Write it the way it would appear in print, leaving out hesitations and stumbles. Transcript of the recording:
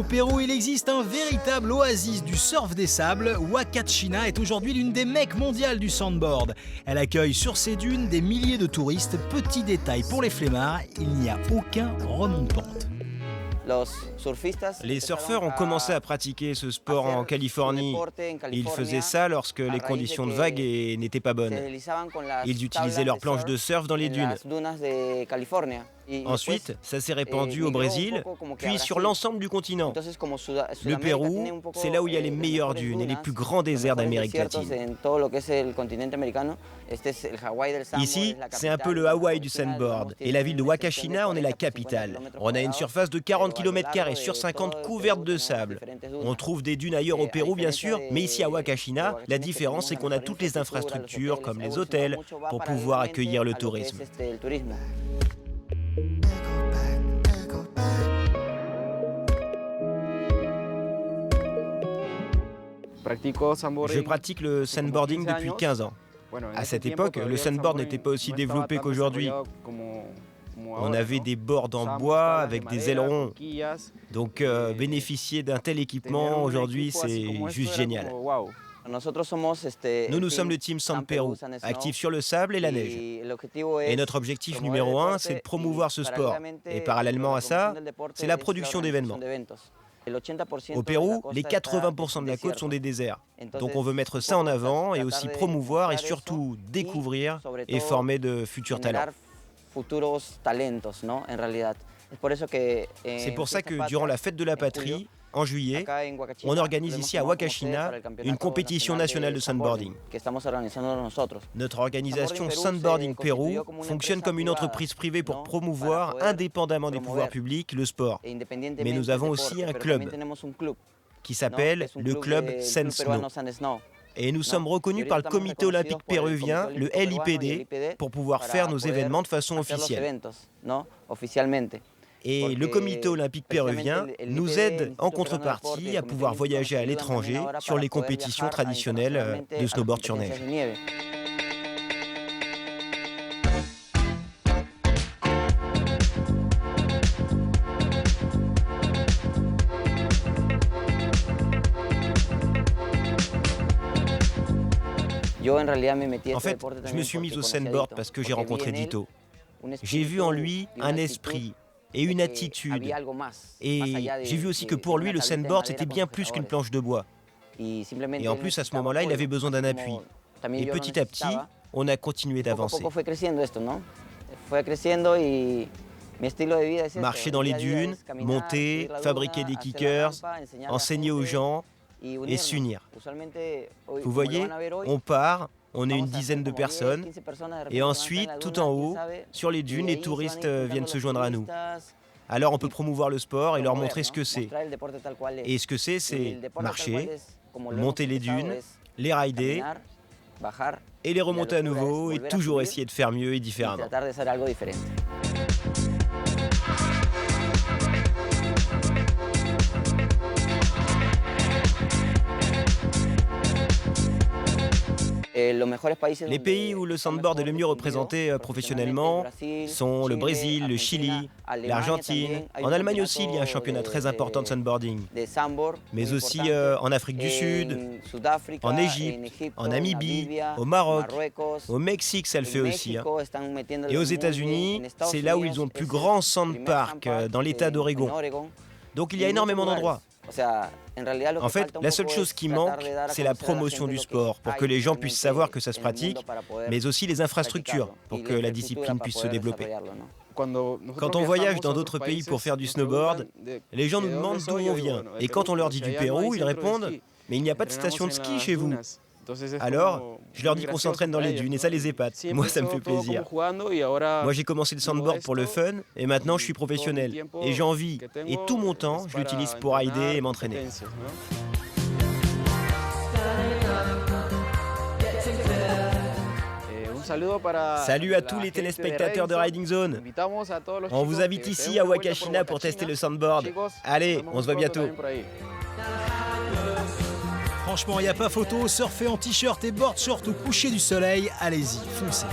Pérou, il existe un véritable oasis du surf des sables. Huacachina est aujourd'hui l'une des mecs mondiales du sandboard. Elle accueille sur ses dunes des milliers de touristes. Petit détail pour les flemmards, il n'y a aucun remonte pente. Les surfeurs ont commencé à pratiquer ce sport en Californie. Ils faisaient ça lorsque les conditions de vague n'étaient pas bonnes. Ils utilisaient leurs planches de surf dans les dunes. Ensuite, ça s'est répandu au Brésil, puis sur l'ensemble du continent. Le Pérou, c'est là où il y a les meilleures dunes et les plus grands déserts d'Amérique latine. Ici, c'est un peu le Hawaï du sandboard. Et la ville de Huacachina en est la capitale. On a une surface de 40 km² sur 50 couverte de sable. On trouve des dunes ailleurs au Pérou, bien sûr, mais ici à Huacachina, la différence, c'est qu'on a toutes les infrastructures, comme les hôtels, pour pouvoir accueillir le tourisme. Je pratique le sandboarding depuis 15 ans. À cette époque, le sandboard n'était pas aussi développé qu'aujourd'hui. On avait des boards en bois avec des ailerons. Donc bénéficier d'un tel équipement aujourd'hui, c'est juste génial. Nous sommes le team Sand Pérou, actif sur le sable et la neige. Et notre objectif numéro 1, c'est de promouvoir ce sport. Et parallèlement à ça, c'est la production d'événements. Au Pérou, les 80% de la côte sont des déserts. Donc on veut mettre ça en avant et aussi promouvoir et surtout découvrir et former de futurs talents. C'est pour ça que durant la fête de la patrie, en juillet, on organise ici à Huacachina une compétition nationale de sandboarding. Notre organisation Sandboarding Pérou fonctionne comme une entreprise privée pour promouvoir, indépendamment des pouvoirs publics, le sport. Mais nous avons aussi un club qui s'appelle le club Sand Snow. Et nous sommes reconnus par le comité olympique péruvien, le LIPD, pour pouvoir faire nos événements de façon officielle. Et le comité olympique péruvien nous aide en contrepartie à pouvoir voyager à l'étranger sur les compétitions traditionnelles de snowboard sur neige. En fait, je me suis mise au sandboard parce que j'ai rencontré Dito. J'ai vu en lui un esprit et une attitude. Et j'ai vu aussi que pour lui, le sandboard, c'était bien plus qu'une planche de bois. Et en plus, à ce moment-là, il avait besoin d'un appui. Et petit à petit, on a continué d'avancer. Marcher dans les dunes, monter, fabriquer des kickers, enseigner aux gens et s'unir. Vous voyez, on part, on est une dizaine de personnes, et ensuite, tout en haut, sur les dunes, les touristes viennent se joindre à nous. Alors on peut promouvoir le sport et leur montrer ce que c'est. Et ce que c'est marcher, monter les dunes, les rider, et les remonter à nouveau, et toujours essayer de faire mieux et différemment. Les pays où le sandboard est le mieux représenté professionnellement sont le Brésil, le Chili, l'Argentine. En Allemagne aussi, il y a un championnat très important de sandboarding. Mais aussi en Afrique du Sud, en Égypte, en Namibie, au Maroc, au Mexique, ça le fait aussi. Et aux États-Unis, c'est là où ils ont le plus grand sandpark, dans l'État d'Oregon. Donc il y a énormément d'endroits. En fait, la seule chose qui manque, c'est la promotion du sport, pour que les gens puissent savoir que ça se pratique, mais aussi les infrastructures, pour que la discipline puisse se développer. Quand on voyage dans d'autres pays pour faire du snowboard, les gens nous demandent d'où on vient. Et quand on leur dit du Pérou, ils répondent « Mais il n'y a pas de station de ski chez vous ». Alors, je leur dis qu'on s'entraîne dans les dunes et ça les épate. Moi, ça me fait plaisir. Moi, j'ai commencé le sandboard pour le fun et maintenant, je suis professionnel. Et j'ai envie. Et tout mon temps, je l'utilise pour rider et m'entraîner. Salut à tous les téléspectateurs de Riding Zone. On vous invite ici à Huacachina pour tester le sandboard. Allez, on se voit bientôt. Franchement, il n'y a pas photo, surfer en t-shirt et board short au coucher du soleil, allez-y, foncez.